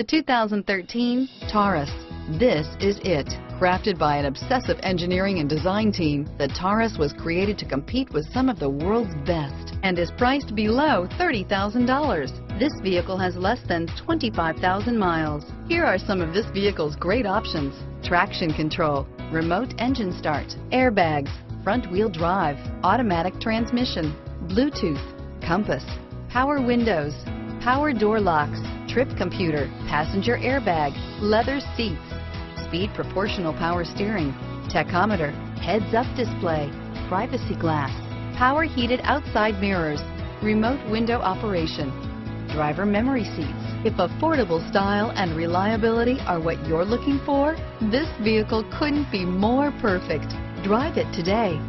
The 2013 Taurus. This is it. Crafted by an obsessive engineering and design team, the Taurus was created to compete with some of the world's best and is priced below $30,000. This vehicle has less than 25,000 miles. Here are some of this vehicle's great options: traction control, remote engine start, airbags, front wheel drive, automatic transmission, Bluetooth, compass, power windows, power door locks, trip computer, passenger airbag, leather seats, speed proportional power steering, tachometer, heads-up display, privacy glass, power heated outside mirrors, remote window operation, driver memory seats. If affordable style and reliability are what you're looking for, this vehicle couldn't be more perfect. Drive it today.